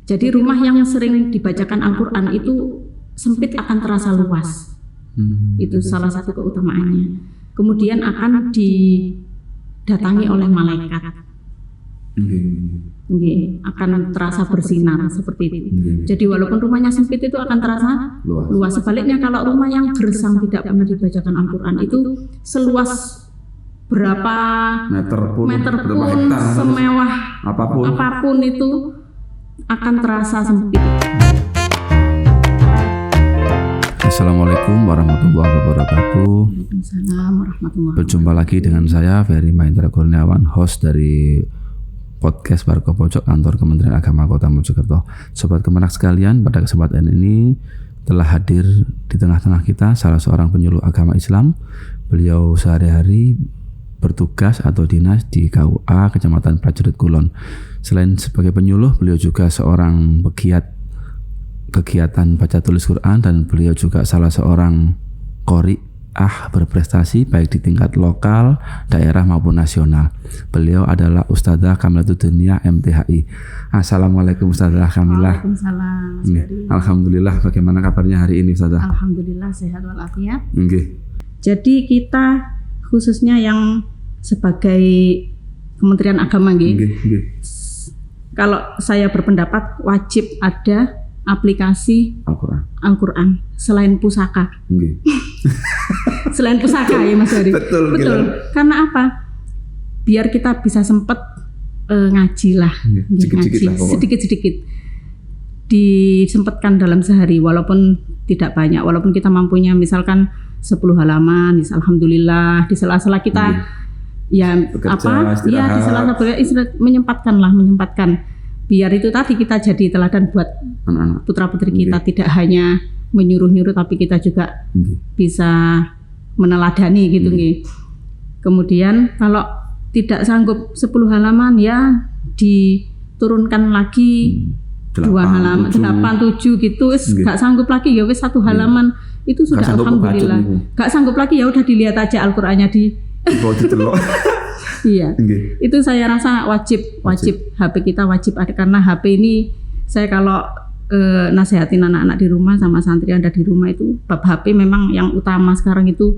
Jadi rumah yang sering dibacakan Al-Quran itu sempit akan terasa luas. Itu salah satu keutamaannya. Kemudian akan didatangi oleh malaikat. Akan terasa bersinar seperti itu. Jadi walaupun rumahnya sempit itu akan terasa luas. Sebaliknya kalau rumah yang gersang tidak pernah dibacakan Al-Quran itu seluas berapa meter pun semewah apapun itu akan terasa sempit. Assalamualaikum warahmatullahi wabarakatuh. Waalaikumsalam warahmatullahi wabarakatuh. Berjumpa lagi dengan saya Ferry Mahendra Kurniawan, host dari podcast Warga Pojok Kantor Kementerian Agama Kota Mojokerto. Sobat Kemenak sekalian, pada kesempatan ini telah hadir di tengah-tengah kita salah seorang penyuluh agama Islam. Beliau sehari-hari bertugas atau dinas di KUA Kecamatan Prajurit Kulon. Selain sebagai penyuluh, beliau juga seorang pegiat kegiatan baca tulis Quran, dan beliau juga salah seorang qori berprestasi baik di tingkat lokal, daerah maupun nasional. Beliau adalah Ustadzah Kamilatul Dunia MTHI. Assalamualaikum Ustadzah Kamilah. Waalaikumsalam. Alhamdulillah, bagaimana kabarnya hari ini Ustadzah? Alhamdulillah sehat walafiat. Jadi kita khususnya yang sebagai Kementerian Agama kalau saya berpendapat wajib ada aplikasi Al-Quran selain pusaka. Selain pusaka ya Mas Hari. Betul. Karena apa? Biar kita bisa sempat ngaji lah. Sedikit-sedikit disempatkan dalam sehari, walaupun tidak banyak, walaupun kita mampunya misalkan 10 halaman, alhamdulillah. Di sela-sela kita bekerja, di sela-sela menyempatkan biar itu tadi kita jadi teladan buat putra-putri kita. Tidak hanya menyuruh-nyuruh, tapi kita juga bisa meneladani gitu. Kemudian kalau tidak sanggup 10 halaman ya diturunkan lagi 2 halaman, 8, 7 gitu. Gak sanggup lagi ya wis 1 halaman itu sudah alhamdulillah. Gak sanggup lagi ya udah dilihat aja Al-Qur'annya di iya. Itu saya rasa wajib HP kita wajib ada, karena HP ini saya kalau nasihatin anak-anak di rumah sama santri Anda di rumah itu, bab HP memang yang utama sekarang itu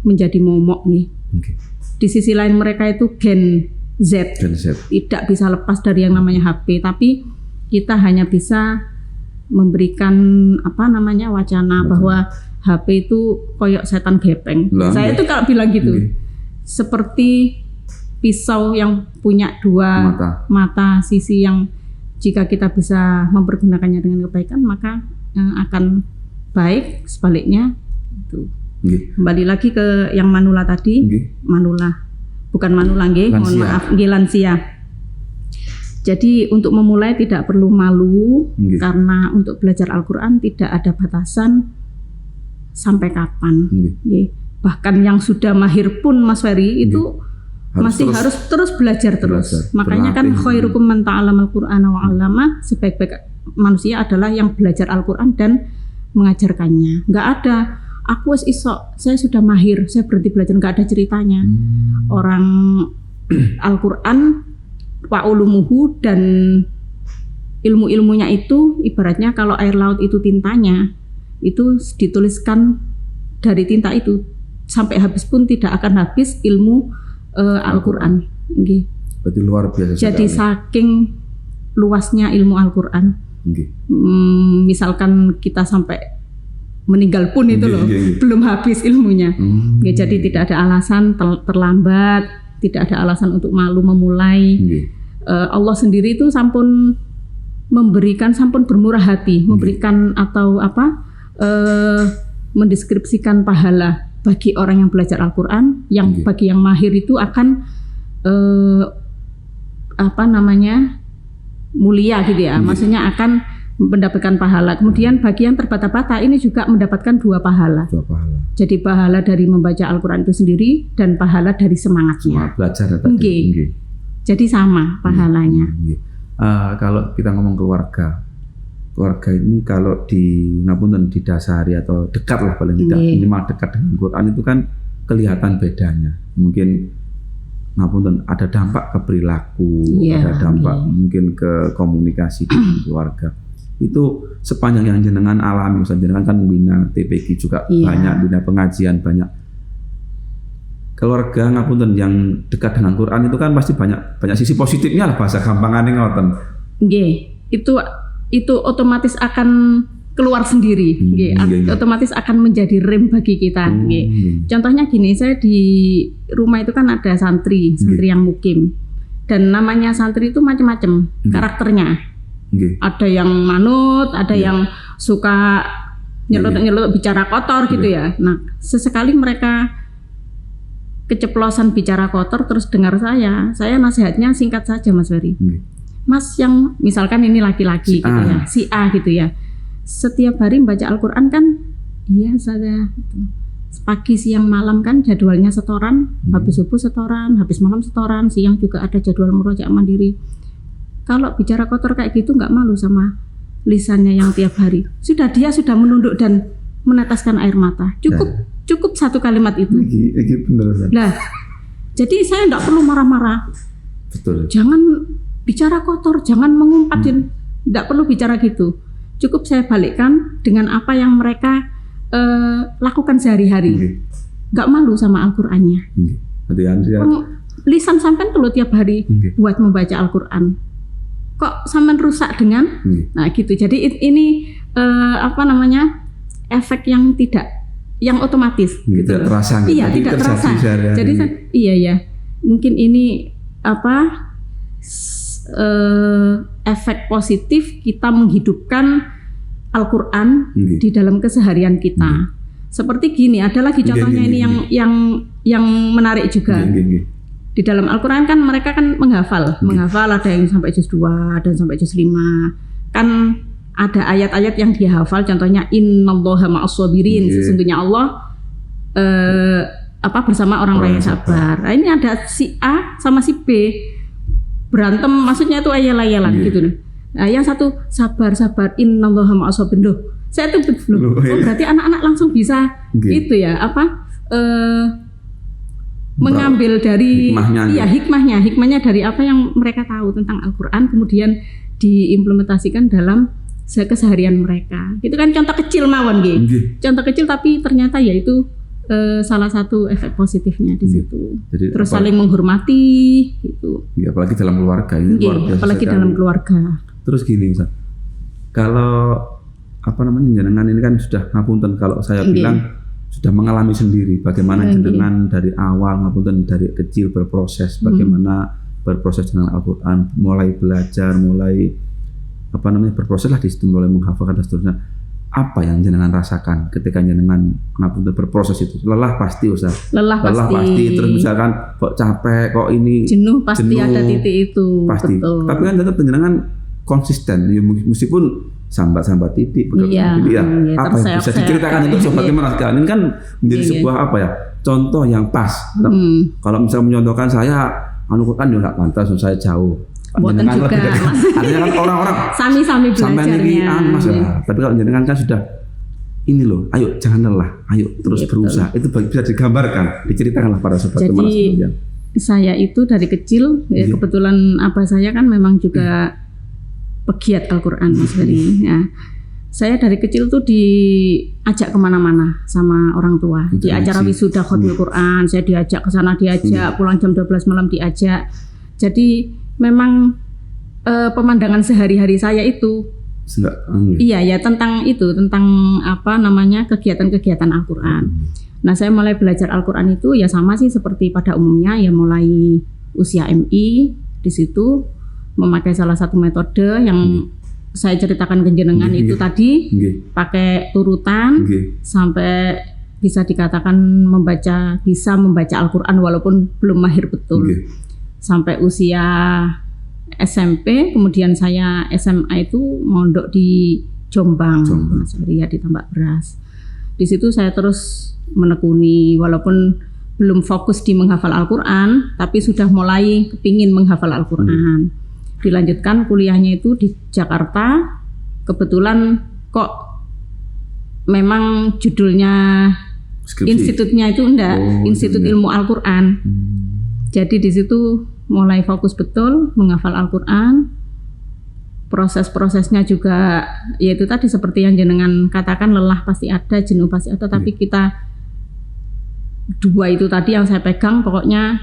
menjadi momok nih. Di sisi lain mereka itu Gen Z. Tidak bisa lepas dari yang namanya HP, tapi kita hanya bisa memberikan wacana bahwa HP itu koyok setan gepeng. Saya itu kalau bilang gitu, seperti pisau yang punya 2 mata, sisi yang jika kita bisa mempergunakannya dengan kebaikan maka akan baik. Sebaliknya itu. Kembali lagi ke yang manula tadi. Manula, bukan manula mohon maaf, lansia. Jadi untuk memulai tidak perlu malu, karena untuk belajar Al-Quran tidak ada batasan sampai kapan. Bahkan yang sudah mahir pun Mas Ferry itu harus terus belajar terus. Makanya kan khairukum man ta'allamal Qur'ana wa 'allama, sebaik-baik manusia adalah yang belajar Al-Qur'an dan mengajarkannya. Enggak ada aku iso, saya sudah mahir, saya berhenti belajar, enggak ada ceritanya. Orang Al-Qur'an wa ulumuhu, dan ilmu-ilmunya itu ibaratnya kalau air laut itu tintanya, itu dituliskan dari tinta itu sampai habis pun tidak akan habis ilmu Al-Quran. Berarti luar biasa. Jadi saking luasnya ilmu Al-Quran. Misalkan kita sampai meninggal pun itu belum habis ilmunya. Jadi tidak ada alasan terlambat, tidak ada alasan untuk malu memulai. Allah sendiri itu sampun bermurah hati, memberikan atau mendeskripsikan pahala bagi orang yang belajar Al-Quran, yang bagi yang mahir itu akan mulia gitu ya. Maksudnya akan mendapatkan pahala. Kemudian bagi yang terbata-bata ini juga mendapatkan 2 pahala. Jadi pahala dari membaca Al-Quran itu sendiri dan pahala dari semangatnya. Belajar tadi. Jadi sama pahalanya. Kalau kita ngomong keluarga ini kalau di ngapunten didasari atau dekat lah paling tidak, minimal dekat dengan Quran itu kan kelihatan bedanya. Mungkin ngapunten ada dampak ke perilaku, ada dampak mungkin ke komunikasi dengan keluarga. Itu sepanjang yang jenengan alami, misalnya jenengan kan bina TPG juga banyak, bina pengajian banyak. Keluarga ngapunten yang dekat dengan Quran itu kan pasti banyak sisi positifnya lah, bahasa gampangane ngoten. Nggih, itu otomatis akan keluar sendiri, otomatis akan menjadi rem bagi kita. Contohnya gini, saya di rumah itu kan ada santri yang mukim, dan namanya santri itu macam-macam karakternya. Ada yang manut, ada yang suka nyelot bicara kotor gitu ya. Nah, sesekali mereka keceplosan bicara kotor terus dengar saya nasihatnya singkat saja, Mas Ferry. Mas yang misalkan ini laki-laki gitu ya, si A gitu ya. Setiap hari membaca Al-Quran kan, iya saya pagi siang malam kan jadwalnya setoran, habis subuh setoran, habis malam setoran, siang juga ada jadwal murojaah mandiri. Kalau bicara kotor kayak gitu nggak malu sama lisannya yang tiap hari. Dia sudah menunduk dan meneteskan air mata. Cukup satu kalimat itu. Nah, jadi saya nggak perlu marah-marah. Betul. Jangan bicara kotor, jangan mengumpatin, nggak perlu bicara gitu. Cukup saya balikkan dengan apa yang mereka lakukan sehari-hari. Nggak malu sama Al-Qur'annya. Lisan sampean kalau tiap hari buat membaca Al-Qur'an, kok sampean rusak dengan nah gitu. Jadi ini efek yang otomatis gitu. Tidak terasa. Iya, tidak terasa. Jadi mungkin ini efek positif kita menghidupkan Al-Quran di dalam keseharian kita. Seperti gini, ada lagi contohnya ini yang menarik juga. Di dalam Al-Quran kan mereka kan menghafal ada yang sampai juz 2, ada yang sampai juz 5. Kan ada ayat-ayat yang dia hafal, contohnya innallaha ma'as-shabirin, sesungguhnya Allah bersama orang-orang yang sabar. Nah, ini ada si A sama si B berantem, maksudnya itu ayal-ayalan gitu nih. Nah, yang satu sabar innallaha ma'as-shabirin. Saya tuh berarti anak-anak langsung bisa gitu ya, mengambil dari hikmahnya dari apa yang mereka tahu tentang Al-Qur'an, kemudian diimplementasikan dalam keseharian mereka. Itu kan contoh kecil mawon nggih. Contoh kecil tapi ternyata yaitu salah satu efek positifnya di situ. Jadi, terus saling menghormati gitu. Ya, apalagi dalam keluarga ini luar biasa. Apalagi sekali. Dalam keluarga. Terus gini misal, kalau jenengan ini kan sudah ngapunten, kalau saya bilang sudah mengalami sendiri bagaimana jenengan dari awal ngapunten, dari kecil berproses bagaimana berproses dengan Al-Qur'an, mulai belajar, mulai berproses lah di situ, mulai menghafalkan dan seterusnya. Apa yang jenengan rasakan ketika jenengan ngapunten berproses itu? Lelah pasti, Ustaz. Lelah pasti. Terus misalkan kok capek, kok ini jenuh pasti ada titik itu. Pasti. Betul. Tapi kan tetap jenengan konsisten, ya, meskipun sambat-sambat titik, apa yang bisa diceritakan itu bagaimana sekarang ini kan menjadi sebuah contoh yang pas. Kalau misalnya mencontohkan saya Al-Qur'an juga nggak pantas, saya jauh. Jenengan juga. Artinya kan orang-orang sami-sami belajarnya. Tapi kalau jenengan kan sudah ini loh, ayo jangan lelah, ayo terus berusaha. Itu bisa digambarkan, diceritakanlah para sobat teman sekalian. Saya itu dari kecil, kebetulan abah saya kan memang juga pegiat Al-Qur'an, Mas Ferry. Ya. Saya dari kecil tuh diajak kemana-mana sama orang tua. Di acara wisuda khatmul Qur'an, saya diajak ke sana, pulang jam 12 malam diajak. Jadi memang pemandangan sehari-hari saya itu tentang kegiatan-kegiatan Al-Qur'an. Nah, saya mulai belajar Al-Qur'an itu ya sama sih seperti pada umumnya, ya mulai usia MI di situ memakai salah satu metode yang saya ceritakan ke jenengan itu tadi, pakai turutan sampai bisa dikatakan bisa membaca Al-Qur'an walaupun belum mahir betul. Sampai usia SMP, kemudian saya SMA itu mondok di Jombang. Mas Ferry, di Tambak Beras. Di situ saya terus menekuni, walaupun belum fokus di menghafal Al-Qur'an, tapi sudah mulai kepingin menghafal Al-Qur'an. Dilanjutkan kuliahnya itu di Jakarta. Kebetulan kok memang judulnya institutnya itu Institut Ilmu Al-Qur'an. Jadi di situ mulai fokus betul menghafal Al-Qur'an. Proses-prosesnya juga yaitu tadi seperti yang jenengan katakan, lelah pasti ada, jenuh pasti ada, tapi kita dua itu tadi yang saya pegang pokoknya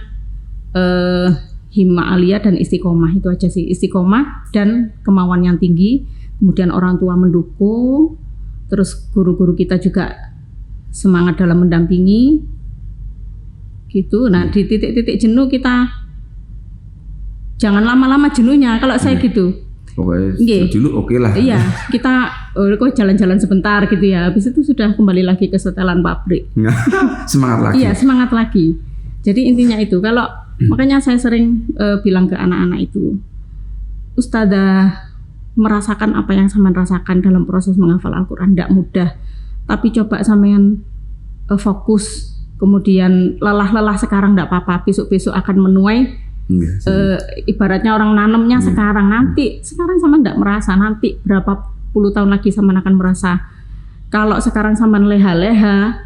himma aliyah dan istiqomah, itu aja sih, istiqomah dan kemauan yang tinggi, kemudian orang tua mendukung, terus guru-guru kita juga semangat dalam mendampingi gitu. Nah di titik-titik jenuh kita jangan lama-lama jenuhnya, kalau saya gitu. Pokoknya dulu oke lah. Iya, kita kok jalan-jalan sebentar gitu ya, habis itu sudah kembali lagi ke setelan pabrik. Semangat lagi. Iya, semangat lagi. Jadi intinya itu, kalau makanya saya sering bilang ke anak-anak itu, Ustadzah merasakan apa yang sampean rasakan dalam proses menghafal Al-Quran, tidak mudah. Tapi coba sampean fokus, kemudian lelah-lelah sekarang tidak apa-apa, besok-besok akan menuai. Ibaratnya orang nanamnya sekarang, nanti sekarang sama tidak merasa, nanti berapa puluh tahun lagi sama akan merasa. Kalau sekarang sama leha-leha,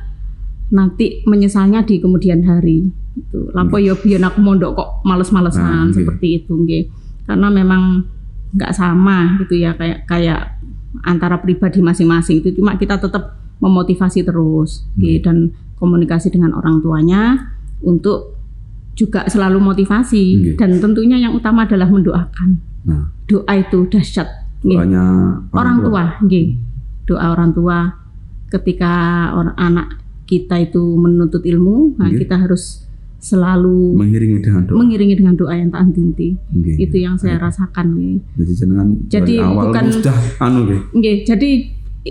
nanti menyesalnya di kemudian hari. Itu lampu yo biyen aku mondok kok males-malesan seperti itu, nggih. Karena memang nggak sama gitu ya, kayak antara pribadi masing-masing itu, cuma kita tetap memotivasi terus, dan komunikasi dengan orang tuanya untuk juga selalu motivasi, dan tentunya yang utama adalah mendoakan. Doa itu dahsyat. Doanya orang tua. Doa orang tua ketika anak kita itu menuntut ilmu, nah kita harus selalu mengiringi dengan doa yang tak henti. Itu yang saya rasakan. Jadi bukan jadi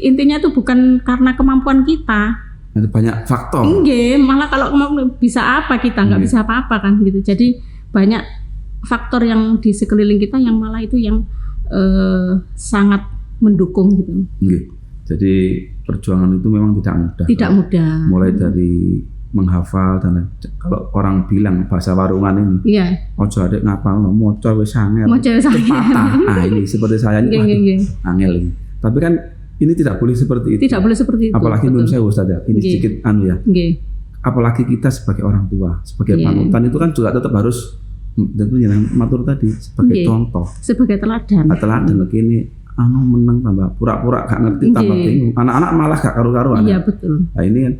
intinya itu bukan karena kemampuan kita. Ada banyak faktor. Malah kalau bisa apa kita, nggak bisa apa-apa kan gitu. Jadi banyak faktor yang di sekeliling kita yang malah itu yang sangat mendukung gitu. Jadi perjuangan itu memang tidak mudah. Tidak mudah. Mulai dari menghafal, dan kalau orang bilang bahasa warungan ini, ojo adek ngapal, moco wis angel. Nah ini seperti saya ini, angel ini. Tapi kan ini tidak boleh seperti itu. Tidak boleh seperti itu. Apalagi menurut saya Ustaz ya, ini sedikit apalagi kita sebagai orang tua, sebagai panutan itu kan juga tetap harus, tentu yang matur tadi, sebagai contoh, sebagai teladan. Teladan lagi ini meneng tambah pura-pura gak ngerti tambah bingung. Anak-anak malah gak karu-karuan. Iya betul. Nah ini kan,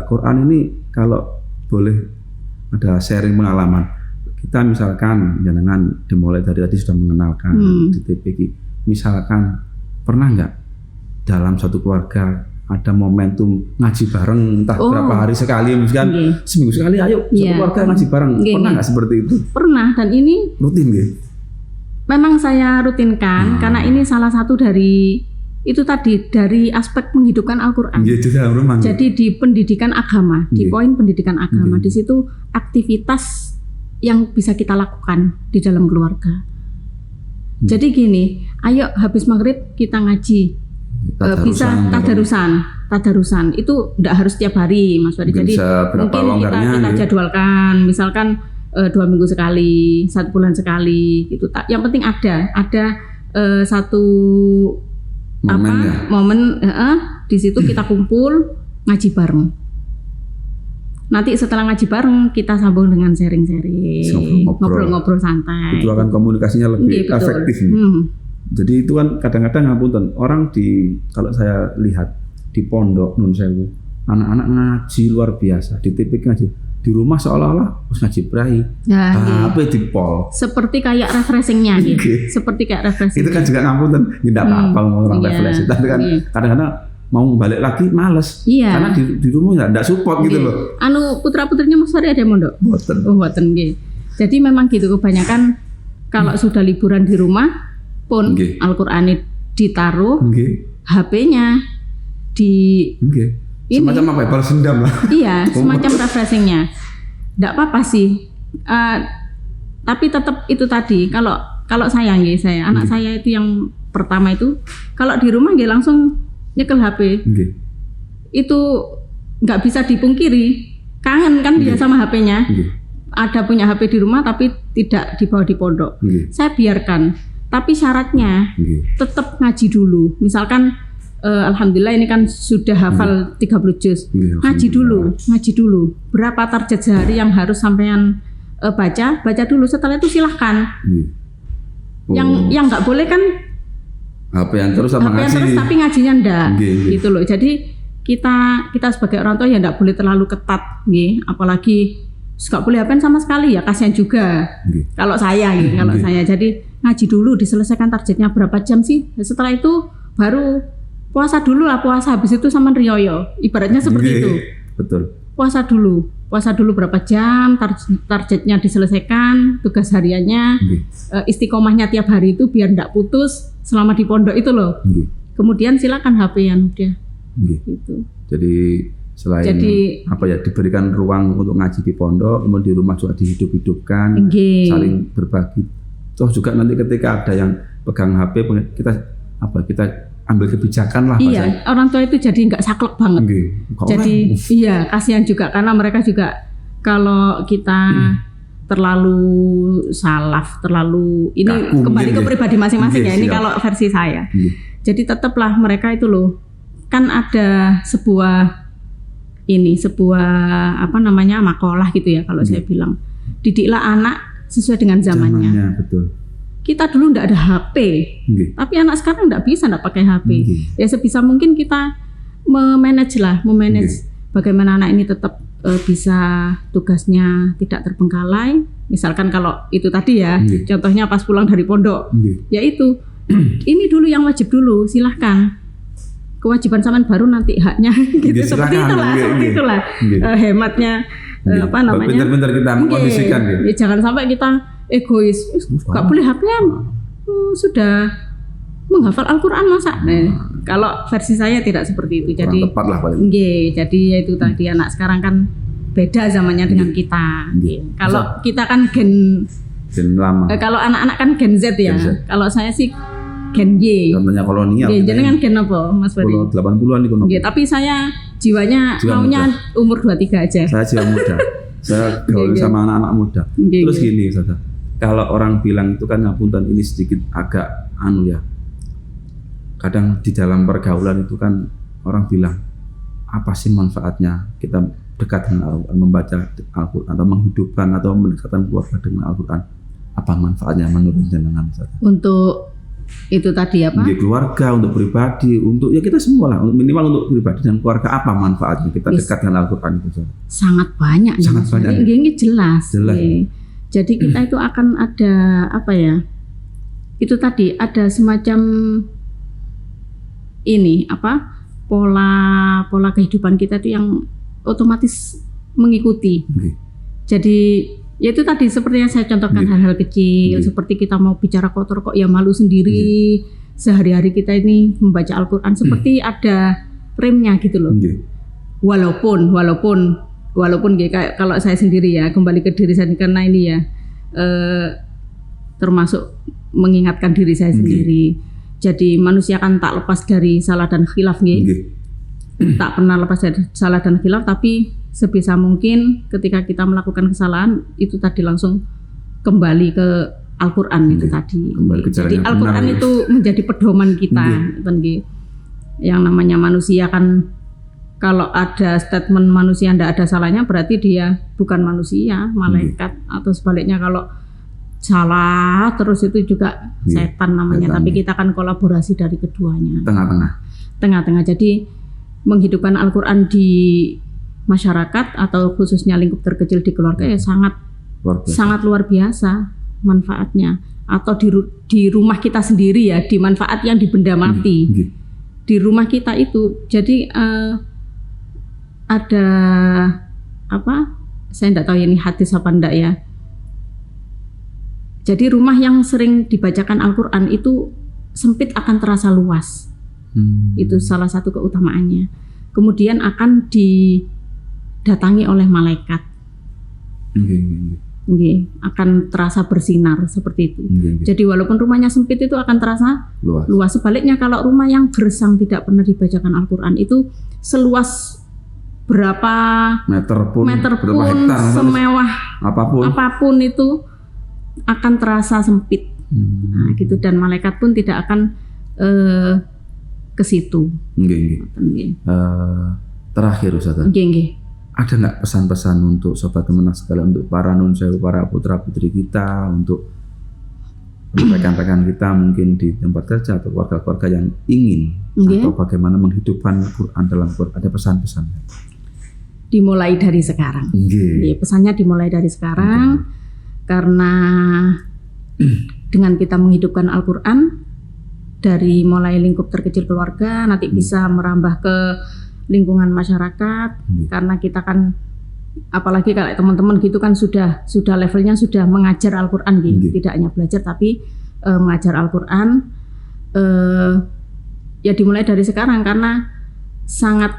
Quran ini kalau boleh ada sharing pengalaman. Kita misalkan jangan dimulai dari tadi sudah mengenalkan di TPG. Misalkan pernah nggak dalam satu keluarga ada momentum ngaji bareng, entah berapa hari sekali, misalkan seminggu sekali, ayo satu keluarga ngaji bareng. Pernah nggak seperti itu? Pernah, dan ini rutin memang saya rutinkan karena ini salah satu dari itu tadi, dari aspek menghidupkan Al-Quran. Jadi di pendidikan agama, di poin pendidikan agama, di situ aktivitas yang bisa kita lakukan di dalam keluarga. Jadi gini, ayo habis maghrib kita ngaji. Bisa tadarusan itu tidak harus setiap hari, Mas Wadi. Jadi mungkin kita jadwalkan, misalkan 2 minggu sekali, 1 bulan sekali, gitu. Yang penting ada satu momen di situ kita kumpul ngaji bareng. Nanti setelah ngaji bareng kita sambung dengan sharing-sharing, ngobrol-ngobrol santai. Itu akan komunikasinya lebih efektif. Jadi itu kan kadang-kadang ngapunten orang kalau saya lihat di pondok Nun Sewu, anak-anak ngaji luar biasa, di TPK ngaji, di rumah seolah-olah harus ngaji brahi, HP di pol. Seperti kayak refreshingnya gitu. Seperti kayak refreshing. Itu kan juga ngapunten, tidak apa-apa mau orang refreshing, tapi kan kadang-kadang mau balik lagi males, karena di rumah nggak support gitu loh. Putra-putrinya Mas Wadi ada mondok? Mboten nggih. Jadi memang gitu, kebanyakan kalau sudah liburan di rumah pun Al-Qur'an ditaruh, HP-nya di semacam apa ya, balas dendam lah. Iya, semacam refreshingnya. Tidak apa-apa sih. Tapi tetap itu tadi, kalau saya anak saya itu yang pertama itu, kalau di rumah dia langsung nyekel HP. Itu nggak bisa dipungkiri, kangen kan dia sama HP-nya. Ada punya HP di rumah tapi tidak dibawa di pondok. Saya biarkan. Tapi syaratnya tetap ngaji dulu. Misalkan alhamdulillah ini kan sudah hafal 30 juz. Ngaji dulu. Berapa target sehari yang harus sampean baca dulu, setelah itu silahkan. Yang nggak boleh kan HP-an terus sama ngaji. Terus tapi ngajinya ndak. Gitu loh. Jadi kita sebagai orang tua ya ndak boleh terlalu ketat, apalagi nggak boleh HP-an sama sekali, ya kasihan juga. Kalau saya saya jadi ngaji dulu, diselesaikan targetnya berapa jam sih. Setelah itu baru puasa dulu lah, puasa habis itu sama riyoyo. Ibaratnya seperti itu. Betul. Puasa dulu berapa jam, targetnya diselesaikan, tugas hariannya, istiqomahnya tiap hari itu biar ndak putus selama di pondok itu loh. Kemudian silakan HP-an udah. Gitu. Jadi selain diberikan ruang untuk ngaji di pondok, kemudian di rumah juga dihidup-hidupkan, saling berbagi. Toh juga nanti ketika ada yang pegang HP, kita ambil kebijakan lah. Iya, orang tua itu jadi nggak saklek banget. Jadi kasihan juga karena mereka juga kalau kita terlalu salaf, terlalu ini kembali ke pribadi masing-masing ya. Ini kalau versi saya. Jadi tetaplah mereka itu loh, kan ada sebuah makalah gitu ya kalau saya bilang, didiklah anak sesuai dengan zamannya. Betul. Kita dulu ndak ada HP, tapi anak sekarang ndak pakai HP. Ya sebisa mungkin kita memanage bagaimana anak ini tetap bisa tugasnya tidak terbengkalai. Misalkan kalau itu tadi ya, contohnya pas pulang dari pondok, yaitu ini dulu yang wajib dulu, silahkan. Kewajiban sampean baru nanti haknya, gitu. Seperti itulah hematnya. Pintar-pintar kita mengkondisikan ya, jangan sampai kita egois, nggak boleh HP-an, sudah menghafal Al-Quran masa. Kalau versi saya tidak seperti itu. Jadi tepat lah paling. Jadi ya itu tadi, anak sekarang kan beda zamannya dengan kita. Kalau kita kan gen lama. Kalau anak-anak kan gen Z ya. Kalau saya sih gen Y. Contohnya kolonial. Jenengan gen apa, Mas Ferry? 80-an itu. Tapi saya jiwanya maunya umur 23 aja. Saya jiwa muda. Saya gaul sama anak-anak muda. Terus gini, Ustaz. Kalau orang bilang itu kan ngapunten, ini sedikit agak ya. Kadang di dalam pergaulan itu kan orang bilang, apa sih manfaatnya kita dekat dengan Al-Quran, membaca Al-Quran atau menghidupkan atau mendekatkan keluarga dengan Al-Quran? Apa manfaatnya menurut jenengan? Untuk itu tadi apa? Untuk keluarga, untuk pribadi, untuk ya kita semua lah, minimal untuk pribadi dan keluarga, apa manfaatnya kita dekat dengan Al-Quran itu? Sangat banyak. Ini jelas. Jadi kita itu akan ada itu tadi ada semacam pola kehidupan kita itu yang otomatis mengikuti. Jadi ya itu tadi seperti yang saya contohkan, hal-hal kecil seperti kita mau bicara kotor kok ya malu sendiri. Sehari-hari kita ini membaca Al-Quran seperti ada remnya gitu loh. Walaupun kayak kalau saya sendiri ya, kembali ke diri saya karena ini ya termasuk mengingatkan diri saya sendiri. Jadi manusia kan tak lepas dari salah dan khilaf tak pernah lepas dari salah dan khilaf, tapi sebisa mungkin ketika kita melakukan kesalahan itu tadi langsung kembali ke Al-Quran itu tadi. Jadi Al-Quran itu menjadi pedoman kita. Yang namanya manusia kan, kalau ada statement manusia tidak ada salahnya, berarti dia bukan manusia, malaikat, atau sebaliknya kalau salah terus itu juga setan namanya. Tapi kita kan kolaborasi dari keduanya. Tengah-tengah. Jadi menghidupkan Al-Quran di masyarakat atau khususnya lingkup terkecil di keluarga ya sangat luar biasa manfaatnya. Atau di rumah kita sendiri ya, di manfaat yang di benda mati. Di rumah kita itu jadi ada saya tidak tahu ini hadis apa enggak ya. Jadi rumah yang sering dibacakan Al-Quran itu sempit akan terasa luas. Itu salah satu keutamaannya. Kemudian akan didatangi oleh malaikat. Akan terasa bersinar seperti itu. Jadi walaupun rumahnya sempit itu akan terasa luas. Sebaliknya kalau rumah yang gersang tidak pernah dibacakan Al-Quran itu seluas berapa meter pun semewah apapun itu akan terasa sempit. Nah, gitu, dan malaikat pun tidak akan ke situ. Terakhir Ustaz. ada nggak pesan-pesan untuk sobat Kemenak sekalian, untuk para nunsewu, para putra putri kita, untuk rekan-rekan kita mungkin di tempat kerja atau keluarga-keluarga yang ingin atau bagaimana menghidupkan Quran dalam Quran, ada pesan-pesan? Dimulai dari sekarang. Pesannya dimulai dari sekarang, karena dengan kita menghidupkan Al-Quran dari mulai lingkup terkecil keluarga, nanti bisa merambah ke lingkungan masyarakat, karena kita kan apalagi kalau teman-teman gitu kan sudah levelnya sudah mengajar Al-Quran gitu, tidak hanya belajar tapi mengajar Al-Quran. Ya dimulai dari sekarang karena sangat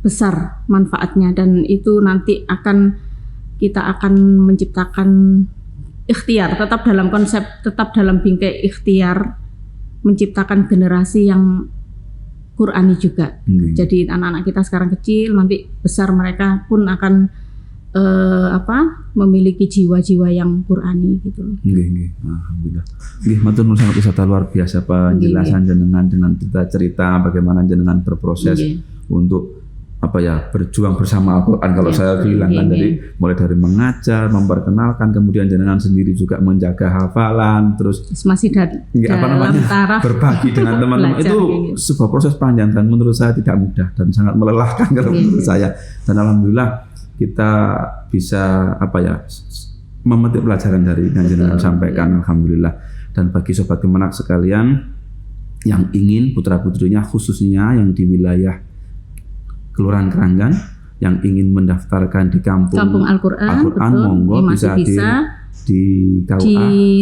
besar manfaatnya, dan itu nanti kita akan menciptakan ikhtiar, tetap dalam konsep, tetap dalam bingkai ikhtiar, menciptakan generasi yang Qurani juga. Jadi anak-anak kita sekarang kecil, nanti besar mereka pun akan memiliki jiwa-jiwa yang Qurani gitu. Alhamdulillah. Matur nuwun sangat wisata luar biasa penjelasan jenengan dengan cerita bagaimana jenengan berproses untuk berjuang bersama Al-Quran. Kalau saya bilang kan mulai dari mengajar, memperkenalkan, kemudian jenengan sendiri juga menjaga hafalan, terus masih dalam taraf berbagi dengan teman-teman. Itu sebuah proses panjang dan menurut saya tidak mudah dan sangat melelahkan kalau menurut saya. Dan alhamdulillah kita bisa memetik pelajaran dari yang jenengan sampaikan, alhamdulillah. Dan bagi sobat Kemenak sekalian yang ingin putra-putrinya khususnya yang di wilayah Kelurahan Keranggan yang ingin mendaftarkan di kampung Al-Quran, monggo bisa di KUA. Di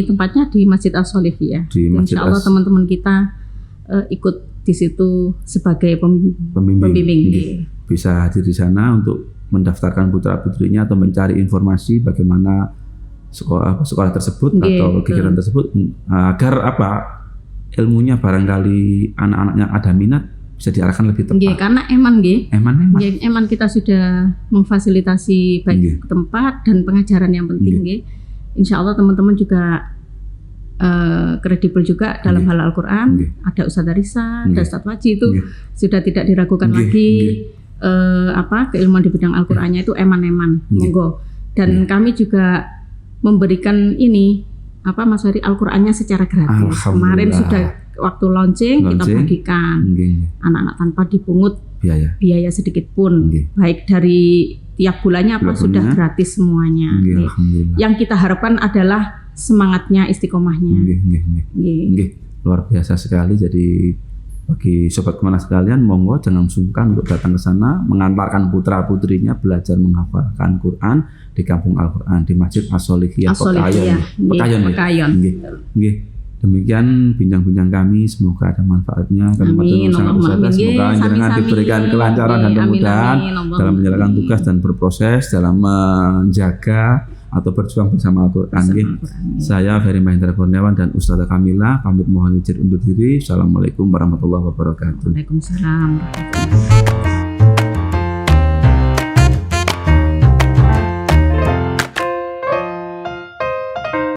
tempatnya di Masjid As-Solihiyah. Insya Allah teman-teman kita ikut di situ sebagai pembimbing. Bisa hadir di sana untuk mendaftarkan putra-putrinya atau mencari informasi bagaimana sekolah tersebut atau kegiatan tersebut, agar ilmunya barangkali anak-anaknya ada minat bisa diarahkan lebih tepat. Karena eman kita sudah memfasilitasi baik tempat dan pengajaran yang penting. Insya Allah teman-teman juga kredibel juga dalam hal Al-Quran. Ada Ustadz Risa, ada Ustadz Waji, itu sudah tidak diragukan lagi. Keilmuan di bidang Al-Qurannya itu eman-eman. Monggo. Dan kami juga memberikan ini Mas Ferry, Al-Qurannya secara gratis. Kemarin sudah waktu launching kita bagikan anak-anak tanpa dipungut biaya sedikit pun, baik dari tiap bulannya sudah gratis semuanya. Yang kita harapkan adalah semangatnya, istiqomahnya. Luar biasa sekali. Jadi bagi sobat Kemenak sekalian, monggo jangan sungkan untuk datang ke sana, mengantarkan putra putrinya belajar menghafalkan Quran di kampung Al-Quran di Masjid As-Solihiyah Pekayon. Demikian bincang-bincang kami, semoga ada manfaatnya. Kami semoga jenengan diberikan kelancaran dan kemudahan dalam menjalankan tugas dan berproses dalam menjaga atau berjuang bersama Al-Quran. Saya Ferry Mahendra Kurniawan dan Ustazah Kamila pamit mohon izin undur diri. Assalamualaikum warahmatullahi wabarakatuh. Waalaikumsalam.